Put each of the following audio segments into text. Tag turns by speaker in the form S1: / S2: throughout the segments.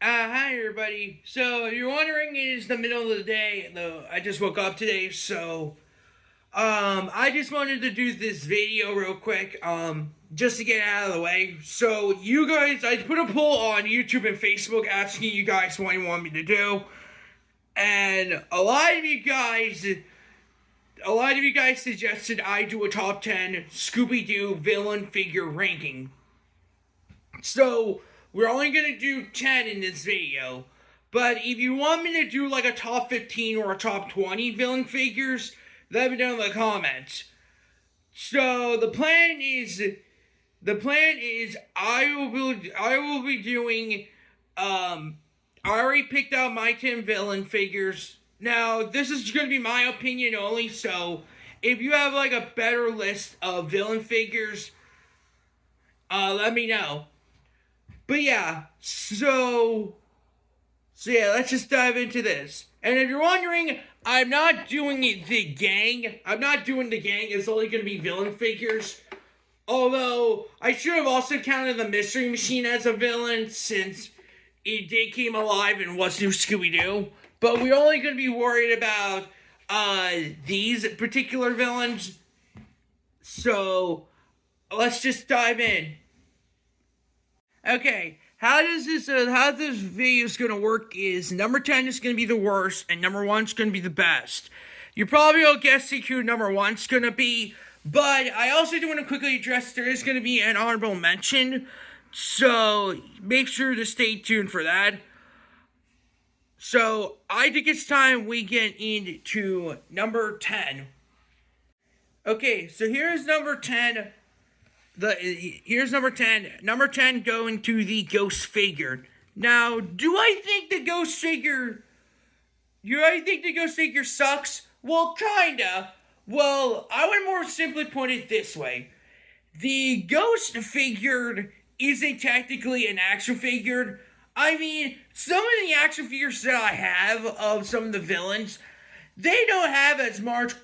S1: Hi everybody. So you're wondering, it is the middle of the day, though I just woke up today, so I just wanted to do this video real quick, just to get it out of the way. So you guys, I put a poll on YouTube and Facebook asking you guys what you want me to do, and a lot of you guys suggested I do a top 10 Scooby Doo villain figure ranking. So we're only going to do 10 in this video. But if you want me to do like a top 15 or a top 20 villain figures, let me know in the comments. So the plan is I will be doing I already picked out my 10 villain figures. Now, this is going to be my opinion only, so if you have like a better list of villain figures, let me know. But yeah, so yeah, let's just dive into this. And if you're wondering, I'm not doing the gang. I'm not doing the gang. It's only going to be villain figures. Although, I should have also counted the Mystery Machine as a villain, since it did came alive in What's New Scooby Doo. But we're only going to be worried about these particular villains. So, let's just dive in. Okay, how this video is going to work is number 10 is going to be the worst and number 1 is going to be the best. You probably all guessed who number 1 is going to be, but I also do want to quickly address there is going to be an honorable mention, so make sure to stay tuned for that. So, I think it's time we get into number 10. Okay, so here's number 10. Here's number 10. Number 10 going to the ghost figure. Now, do I think the ghost figure sucks? Well, kinda. Well, I would more simply put it this way. The ghost figure isn't technically an action figure. I mean, some of the action figures that I have of some of the villains, they don't have as much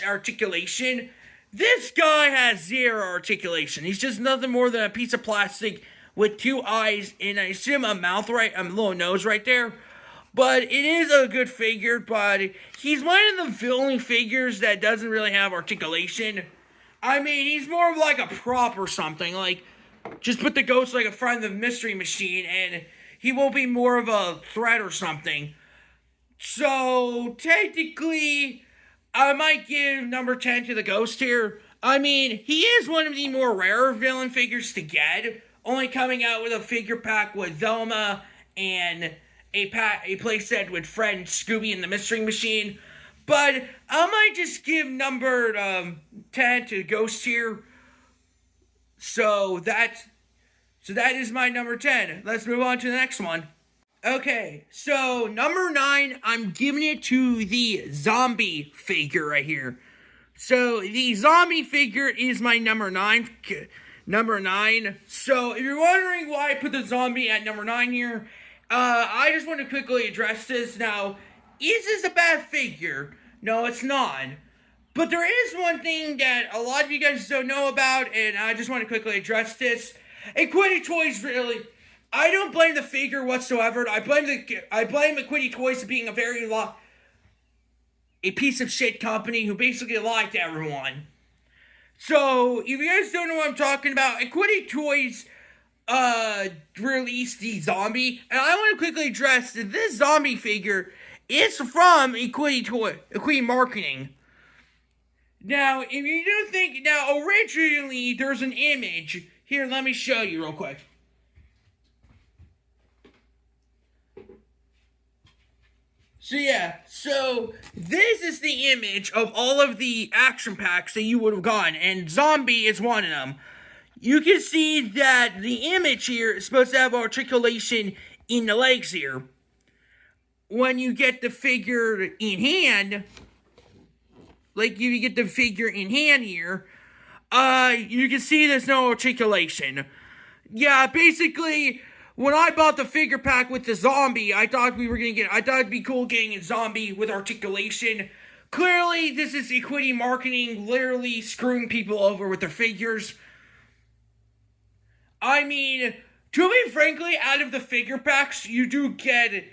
S1: articulation. This guy has zero articulation. He's just nothing more than a piece of plastic with 2 eyes and I assume a little nose right there. But it is a good figure, but he's one of the villain figures that doesn't really have articulation. I mean, he's more of like a prop or something. Like, just put the ghost like in front of the Mystery Machine and he won't be more of a threat or something. So, technically, I might give number 10 to the ghost here. I mean, he is one of the more rare villain figures to get, only coming out with a figure pack with Velma and a playset with Fred and Scooby and the Mystery Machine. But I might just give number 10 to Ghost here. So that is my number 10. Let's move on to the next one. Okay, so number 9, I'm giving it to the zombie figure right here. So the zombie figure is my number 9. So if you're wondering why I put the zombie at number 9 here, I just want to quickly address this. Now, is this a bad figure? No, it's not. But there is one thing that a lot of you guys don't know about, and I just want to quickly address this. Equity Toys really... I don't blame the figure whatsoever. I blame Equity Toys being a piece of shit company who basically lied to everyone. So, if you guys don't know what I'm talking about, Equity Toys released the zombie, and I want to quickly address that this zombie figure is from Equity Marketing. Now, if you do think, originally there's an image here. Let me show you real quick. So yeah, so this is the image of all of the action packs that you would have gotten, and Zombie is one of them. You can see that the image here is supposed to have articulation in the legs here. When you get the figure in hand, like you get the figure in hand here, you can see there's no articulation. Yeah, basically... When I bought the figure pack with the zombie, I thought it'd be cool getting a zombie with articulation. Clearly, this is Equity Marketing literally screwing people over with their figures. I mean, To be frankly, out of the figure packs, you do get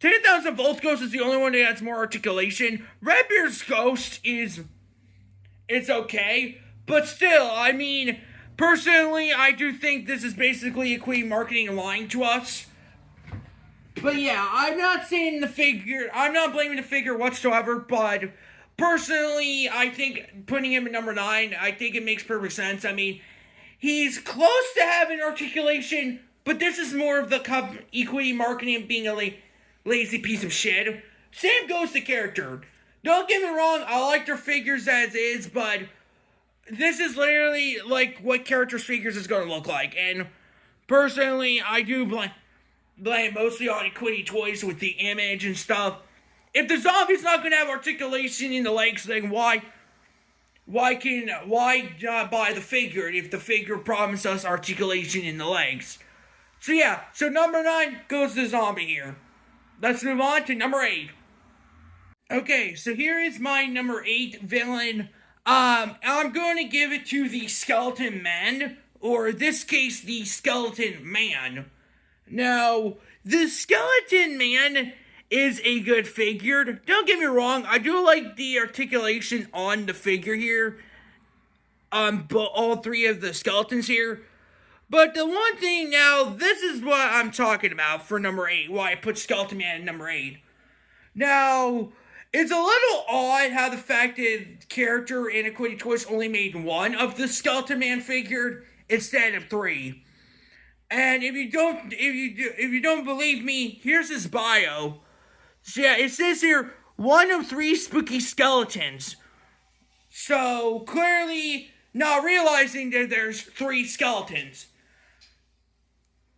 S1: 10,000 Volt Ghost is the only one that has more articulation. Redbeard's Ghost it's okay, but still, I mean, personally, I do think this is basically Equity marketing lying to us. But yeah, I'm not blaming the figure whatsoever, but personally, I think putting him at number 9, I think it makes perfect sense. I mean, he's close to having articulation, but this is more of the Equity marketing being a lazy piece of shit. Same goes to character. Don't get me wrong, I like their figures as is, but this is literally like what characters' figures is going to look like. And personally, I do blame mostly on Equity Toys with the image and stuff. If the zombie's not going to have articulation in the legs, then why not buy the figure if the figure promised us articulation in the legs? So yeah, so number 9 goes to the zombie here. Let's move on to number 8. Okay, so here is my number 8 villain. I'm going to give it to the Skeleton Man, or in this case, the Skeleton Man. Now, the Skeleton Man is a good figure. Don't get me wrong, I do like the articulation on the figure here. But all 3 of the skeletons here. But the one thing now, this is what I'm talking about for number 8, why I put Skeleton Man at number 8. Now, it's a little odd how the fact that character in Equity Toys only made 1 of the Skeleton Man figure instead of 3. And if you don't believe me, here's his bio. So yeah, it says here 1 of 3 spooky skeletons. So clearly not realizing that there's 3 skeletons.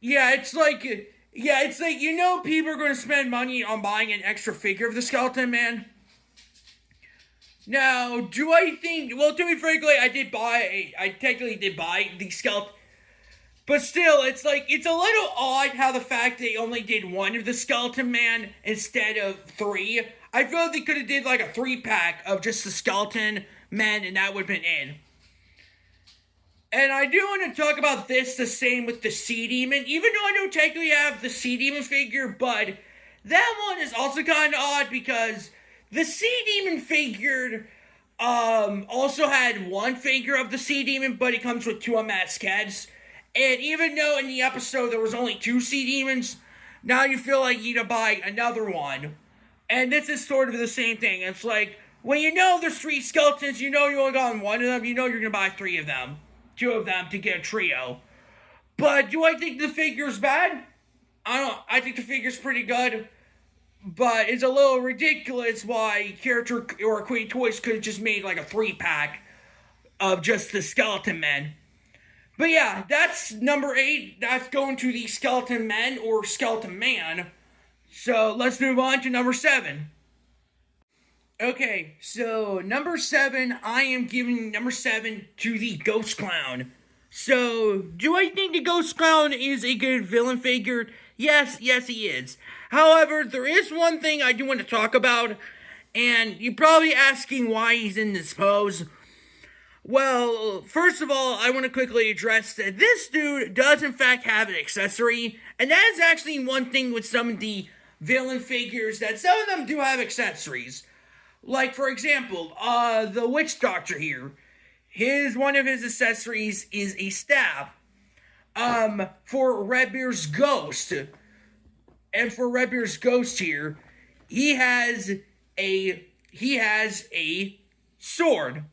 S1: Yeah, it's like people are going to spend money on buying an extra figure of the Skeleton Man. Now, do I think, well, to be frankly, I technically did buy the skeleton, but still, it's a little odd how the fact they only did 1 of the Skeleton Man instead of 3. I feel like they could have did like a 3-pack of just the Skeleton Man, and that would have been it. And I do want to talk about this the same with the Sea Demon, even though I don't technically have the Sea Demon figure, but that one is also kind of odd because the Sea Demon figure also had 1 figure of the Sea Demon, but it comes with 2 unmasked heads. And even though in the episode there was only 2 Sea Demons, now you feel like you need to buy another one. And this is sort of the same thing. It's like, when you know there's 3 skeletons, you know you only got 1 of them, you know you're going to buy 3 of them. 2 of them to get a trio. But do I think the figure's bad? I think the figure's pretty good. But it's a little ridiculous why character or Equity Toys could have just made like a 3-pack of just the Skeleton Men. But yeah, that's number 8. That's going to the Skeleton Men or Skeleton Man. So let's move on to number 7. Okay, so number 7, I am giving number 7 to the Ghost Clown. So, do I think the Ghost Clown is a good villain figure? Yes, he is. However, there is one thing I do want to talk about, and you're probably asking why he's in this pose. Well, first of all, I want to quickly address that this dude does in fact have an accessory, and that is actually one thing with some of the villain figures, that some of them do have accessories. Like, for example, the Witch Doctor here. One of his accessories is a staff. For Redbeard's Ghost. And for Redbeard's Ghost here, he has a sword.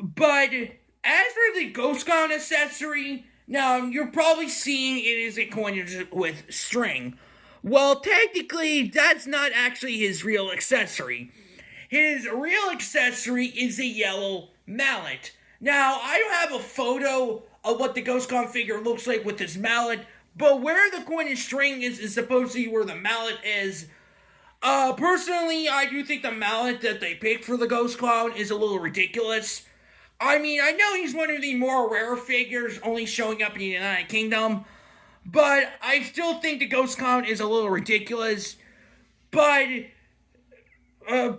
S1: But as for the Ghost Clown accessory, now you're probably seeing it is accompanied with string. Well, technically, that's not actually his real accessory. His real accessory is a yellow mallet. Now, I don't have a photo of what the Ghost Clown figure looks like with his mallet, but where the coin and string is supposedly where the mallet is. Personally, I do think the mallet that they picked for the Ghost Clown is a little ridiculous. I mean, I know he's one of the more rare figures only showing up in the United Kingdom, but I still think the Ghost Clown is a little ridiculous. But I'm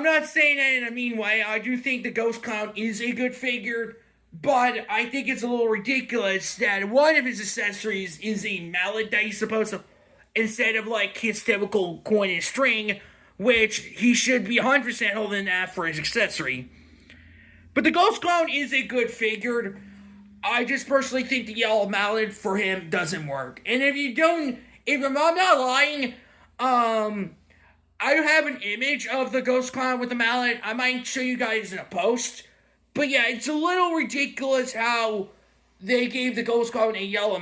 S1: not saying that in a mean way. I do think the Ghost Clown is a good figure. But I think it's a little ridiculous that one of his accessories is a mallet that he's supposed to, instead of like his typical coin and string, which he should be 100% holding that for his accessory. But the Ghost Clown is a good figure. I just personally think the yellow mallet for him doesn't work. And if I'm not lying, I have an image of the Ghost Clown with the mallet. I might show you guys in a post. But yeah, it's a little ridiculous how they gave the Ghost Clown a yellow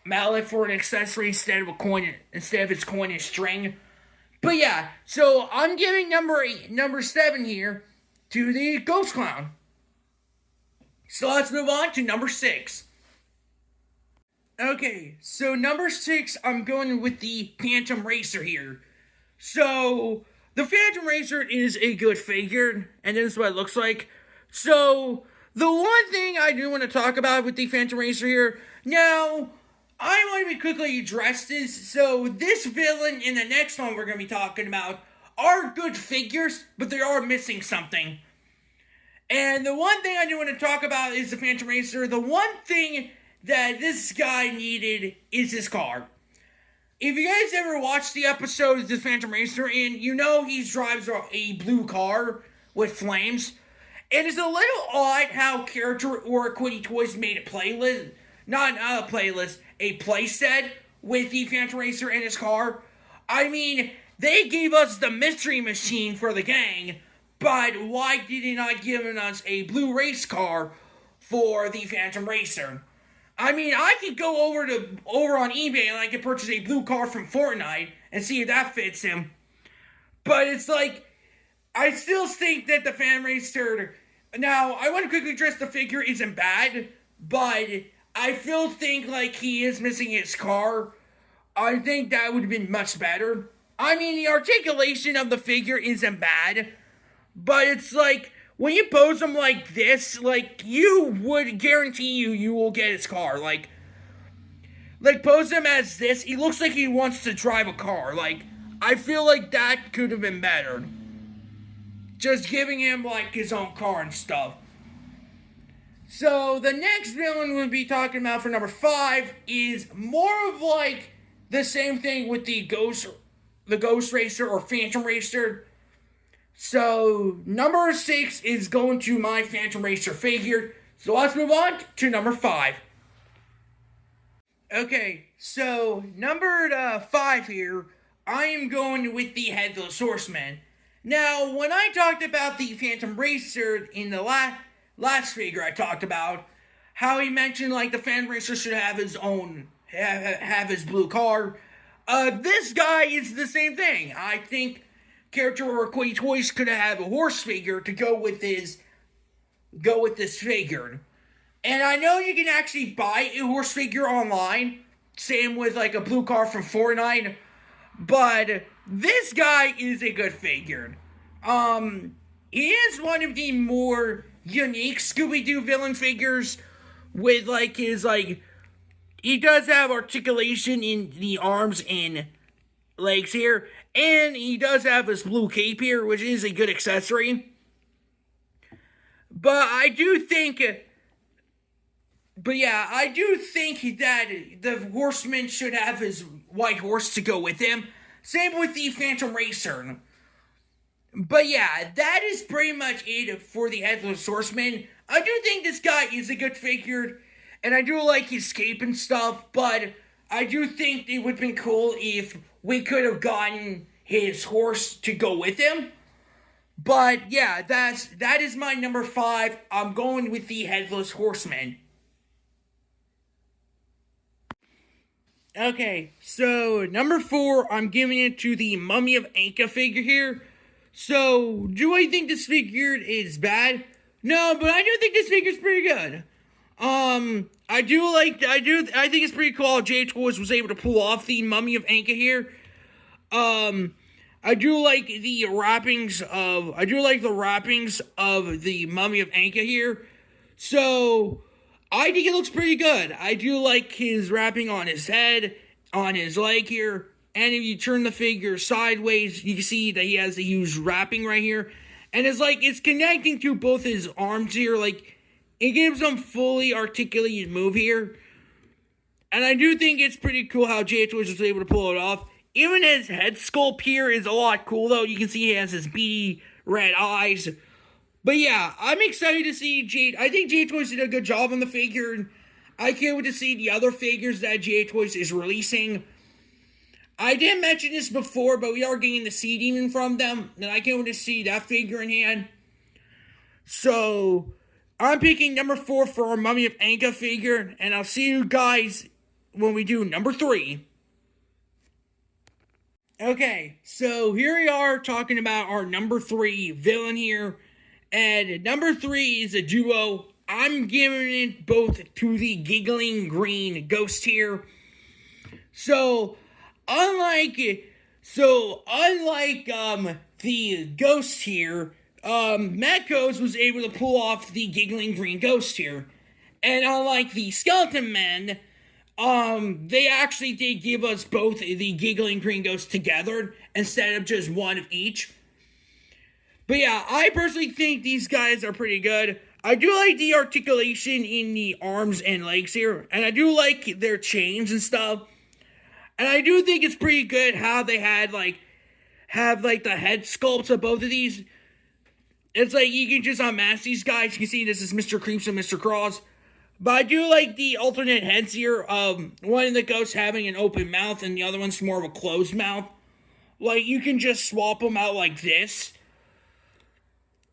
S1: mallet for an accessory instead of its coin and string. But yeah, so I'm giving number 7 here to the Ghost Clown. So let's move on to number 6. Okay, so number 6, I'm going with the Phantom Racer here. So, the Phantom Racer is a good figure, and this is what it looks like. So, the one thing I do want to talk about with the Phantom Racer here, now, I want to quickly address this. So, this villain and the next one we're going to be talking about are good figures, but they are missing something. And the one thing I do want to talk about is the Phantom Racer. The one thing that this guy needed is his car. If you guys ever watched the episode of the Phantom Racer, and you know he drives a blue car with flames, and it's a little odd how Character or Quitty Toys made a playlist, not a playlist, a playset with the Phantom Racer and his car. I mean, they gave us the Mystery Machine for the gang, but why did they not give us a blue race car for the Phantom Racer? I mean, I could go over on eBay and I could purchase a blue car from Fortnite and see if that fits him. But it's like, I still think that the Phantom Racer. Now, I want to quickly address the figure isn't bad, but I still think like he is missing his car. I think that would have been much better. I mean, the articulation of the figure isn't bad, but it's like, when you pose him like this, like, you would guarantee you will get his car. Like, pose him as this, he looks like he wants to drive a car. Like, I feel like that could have been better. Just giving him, like, his own car and stuff. So, the next villain we'll be talking about for number 5 is more of, like, the same thing with the Ghost Racer or Phantom Racer. So, number 6 is going to my Phantom Racer figure. So, let's move on to number 5. Okay, so, number 5 here, I am going with the Headless Horseman. Now, when I talked about the Phantom Racer in the last figure I talked about, how he mentioned, like, the Phantom Racer should have his own, have his blue car, this guy is the same thing. I think Character or Quitty Toys could have a horse figure to go with this figure. And I know you can actually buy a horse figure online, same with like a blue car from Fortnite, but this guy is a good figure. He is one of the more unique Scooby Doo villain figures with like his like, he does have articulation in the arms and legs here. And he does have his blue cape here, which is a good accessory. But I do think that the horseman should have his white horse to go with him. Same with the Phantom Racer. But yeah, that is pretty much it for the Headless Horseman. I do think this guy is a good figure, and I do like his cape and stuff, but I do think it would have been cool if we could have gotten his horse to go with him. But yeah, that is my number 5. I'm going with the Headless Horseman. Okay, so number 4, I'm giving it to the Mummy of Anka figure here. So, do I think this figure is bad? No, but I do think this figure is pretty good. I think it's pretty cool how J Toys was able to pull off the Mummy of Anka here. I do like the wrappings of the Mummy of Anka here. So, I think it looks pretty good. I do like his wrapping on his head, on his leg here. And if you turn the figure sideways, you can see that he has a huge wrapping right here. And it's like, it's connecting to both his arms here, like, It gives him fully articulated move here. And I do think it's pretty cool how J Toys was able to pull it off. Even his head sculpt here is a lot cool, though. You can see he has his beady red eyes. But yeah, I'm excited to see J. I think J Toys did a good job on the figure. And I can't wait to see the other figures that J Toys is releasing. I didn't mention this before, but we are getting the Sea Demon from them. And I can't wait to see that figure in hand. So, I'm picking number 4 for our Mummy of Anka figure. And I'll see you guys when we do number 3. Okay, so here we are talking about our number 3 villain here. And number 3 is a duo. I'm giving it both to the Giggling Green Ghost here. So, unlike the Ghost here, Matt Coase was able to pull off the Giggling Green Ghost here. And unlike the Skeleton Men, they actually did give us both the Giggling Green Ghost together instead of just one of each. But yeah, I personally think these guys are pretty good. I do like the articulation in the arms and legs here, and I do like their chains and stuff. And I do think it's pretty good how they have the head sculpts of both of these. It's like you can just unmask these guys. You can see this is Mr. Creeps and Mr. Cross. But I do like the alternate heads here. One of the ghosts having an open mouth and the other one's more of a closed mouth. Like, you can just swap them out like this.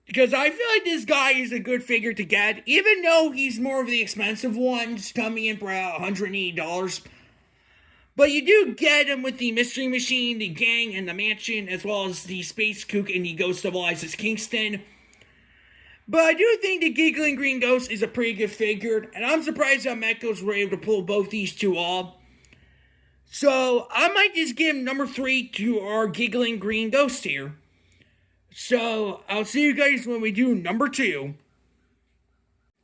S1: Because I feel like this guy is a good figure to get. Even though he's more of the expensive ones, coming in for $180. But you do get him with the Mystery Machine, the Gang, and the Mansion. As well as the Space Kook and the Ghost of Elias Kingston. But I do think the Giggling Green Ghost is a pretty good figure. And I'm surprised how Mechos were able to pull both these two off. So, I might just give number 3 to our Giggling Green Ghost here. So, I'll see you guys when we do number 2.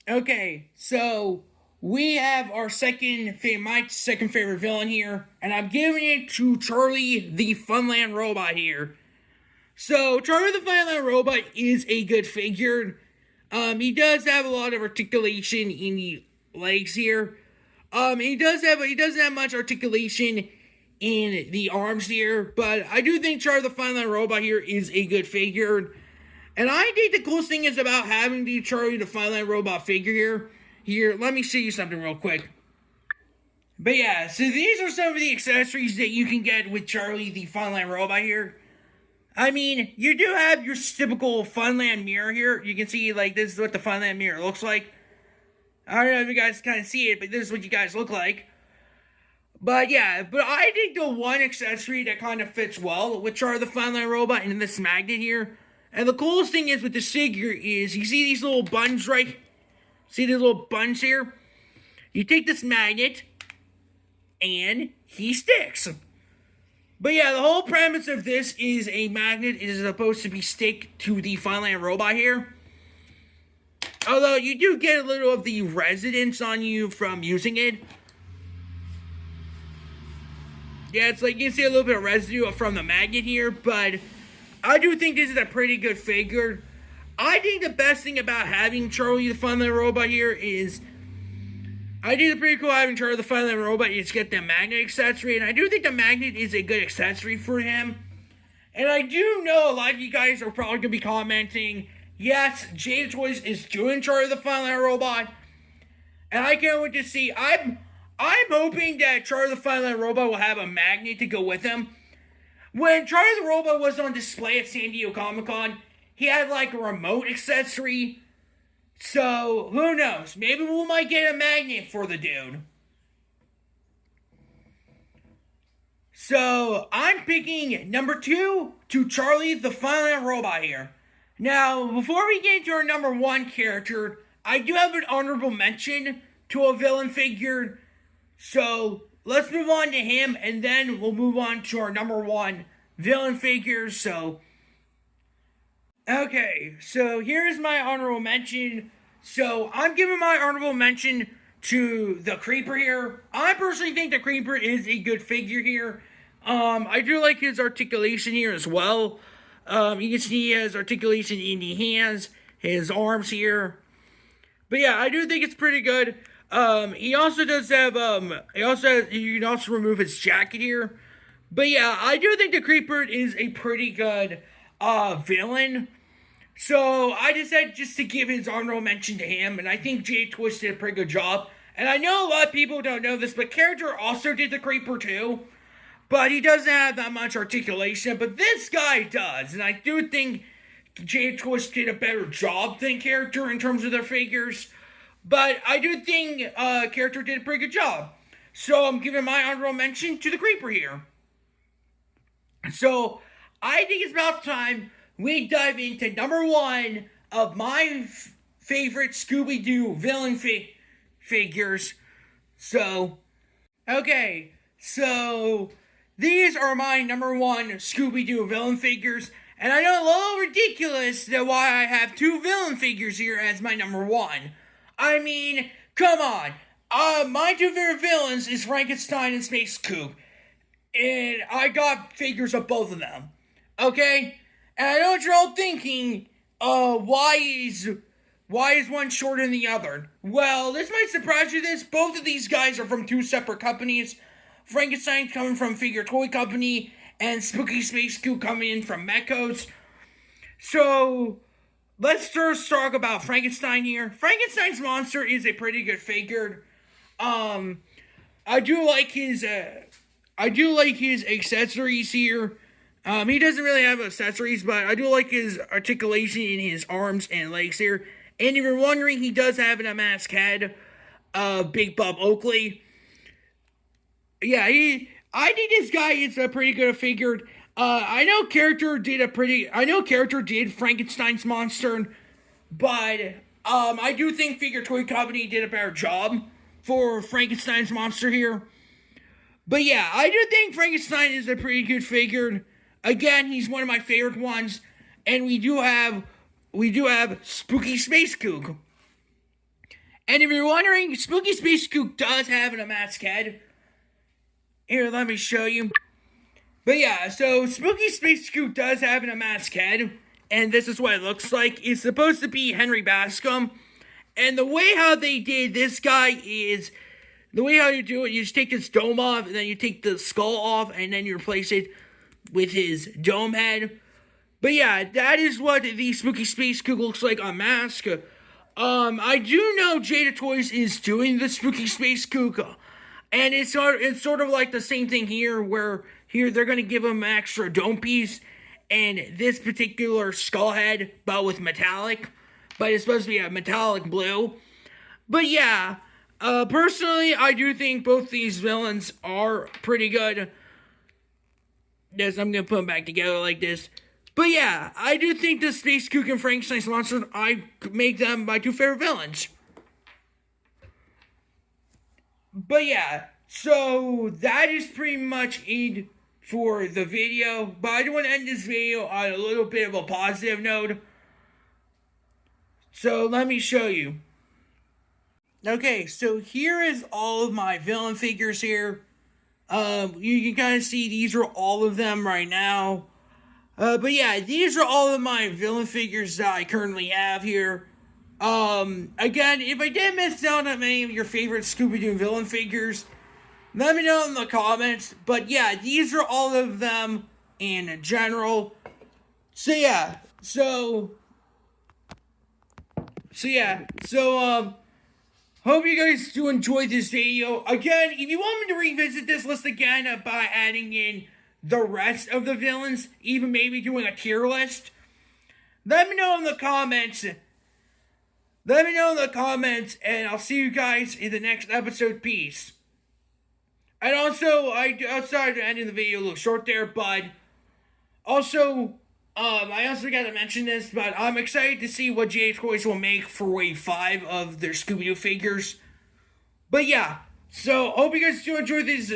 S1: Okay, so we have our my second favorite villain here. And I'm giving it to Charlie the Funland Robot here. So, Charlie the Funland Robot is a good figure. He does have a lot of articulation in the legs here. He doesn't have much articulation in the arms here, but I do think Charlie the Funland Robot here is a good figure. And I think the coolest thing is about having the Charlie the Funland Robot figure here. Here, let me show you something real quick. But yeah, so these are some of the accessories that you can get with Charlie the Funland Robot here. I mean, you do have your typical Funland mirror here. You can see, like, this is what the Funland mirror looks like. I don't know if you guys kind of see it, but this is what you guys look like. But yeah, but I think the one accessory that kind of fits well with Charlie the Funland Robot and this magnet here. And the coolest thing is with this figure is, you see these little buttons right? See these little buttons here? You take this magnet, and he sticks. But yeah, the whole premise of this is a magnet is supposed to be stick to the Funland Robot here. Although you do get a little of the resonance on you from using it. Yeah, it's like you can see a little bit of residue from the magnet here, but I do think this is a pretty good figure. I think the best thing about having Charlie the Funland Robot here is, I think it's pretty cool having Charlie the Funland Robot is get the magnet accessory, and I do think the magnet is a good accessory for him. And I do know a lot of you guys are probably going to be commenting, yes, J Toys is doing Charlie the Funland Robot, and I can't wait to see. I'm hoping that Charlie the Funland Robot will have a magnet to go with him. When Charlie the Robot was on display at San Diego Comic-Con, he had like a remote accessory. So, who knows? Maybe we might get a magnet for the dude. So, I'm picking number 2 to Charlie the Funland Robot here. Now, before we get into our number 1 character, I do have an honorable mention to a villain figure. So, let's move on to him, and then we'll move on to our number 1 villain figure. So, okay, so here's my honorable mention. So, I'm giving my honorable mention to the Creeper here. I personally think the Creeper is a good figure here. I do like his articulation here as well. You can see he has articulation in the hands, his arms here. But yeah, I do think it's pretty good. He also does have you can also remove his jacket here. But yeah, I do think the Creeper is a pretty good villain. So I decided just to give his honorable mention to him, and I think Jay Twist did a pretty good job. And I know a lot of people don't know this, but character also did the Creeper too. But he doesn't have that much articulation, but this guy does. And I do think Jay Twist did a better job than character in terms of their figures. But I do think character did a pretty good job. So I'm giving my honorable mention to the Creeper here. So I think it's about time we dive into number one of my favorite Scooby Doo villain figures. So, okay, so these are my number one Scooby Doo villain figures. And I know a little ridiculous that why I have two villain figures here as my number one. I mean, come on. My two favorite villains is Frankenstein and Space Kook. And I got figures of both of them. Okay? And I know what you're all thinking, why is one shorter than the other? Well, this might surprise you both of these guys are from two separate companies. Frankenstein's coming from Figure Toy Company, and Spooky Space Kook coming in from Mechos. So, let's first talk about Frankenstein here. Frankenstein's monster is a pretty good figure. I do like his accessories here. He doesn't really have accessories, but I do like his articulation in his arms and legs here. And if you're wondering, he does have an unmasked head of Big Bob Oakley. Yeah, I think this guy is a pretty good figure. I know character did Frankenstein's monster, but I do think Figure Toy Company did a better job for Frankenstein's monster here. But yeah, I do think Frankenstein is a pretty good figure. Again, he's one of my favorite ones, and we do have Spooky Space Kook. And if you're wondering, Spooky Space Kook does have an unmasked head. Here, let me show you. But yeah, so Spooky Space Kook does have an unmasked head, and this is what it looks like. It's supposed to be Henry Bascom, and the way how they did this guy is, the way how you do it, you just take this dome off, and then you take the skull off, and then you replace it with his dome head. But yeah, that is what the Spooky Space Kook looks like on mask. I do know Jada Toys is doing the Spooky Space Kook, and it's sort of like the same thing here, where here they're going to give him an extra dome piece, and this particular skull head, but with metallic, but it's supposed to be a metallic blue. But yeah, personally, I do think both these villains are pretty good. Yes, I'm going to put them back together like this. But yeah, I do think the Space Kook and Frankenstein's monster, I make them my two favorite villains. But yeah, so that is pretty much it for the video. But I do want to end this video on a little bit of a positive note. So let me show you. Okay, so here is all of my villain figures here. You can kind of see these are all of them right now. But yeah, these are all of my villain figures that I currently have here. Again, if I did miss out on any of your favorite Scooby-Doo villain figures, let me know in the comments. But yeah, these are all of them in general. So hope you guys do enjoy this video. Again, if you want me to revisit this list again by adding in the rest of the villains, even maybe doing a tier list, let me know in the comments. Let me know in the comments, and I'll see you guys in the next episode. Peace. And also, I started ending the video a little short there, but also, I also got to mention this, but I'm excited to see what GH Toys will make for Wave 5 of their Scooby-Doo figures. But yeah, so hope you guys do enjoy this.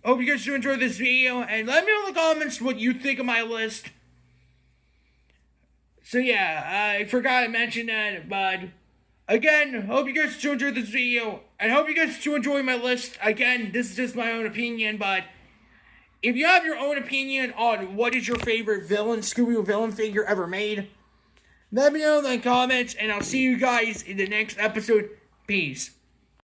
S1: Hope you guys do enjoy this video, and let me know in the comments what you think of my list. So yeah, I forgot to mention that, but again, hope you guys do enjoy this video, and hope you guys do enjoy my list. Again, this is just my own opinion, but if you have your own opinion on what is your favorite villain, Scooby-Doo villain figure ever made, Let me know in the comments, and I'll see you guys in the next episode. Peace.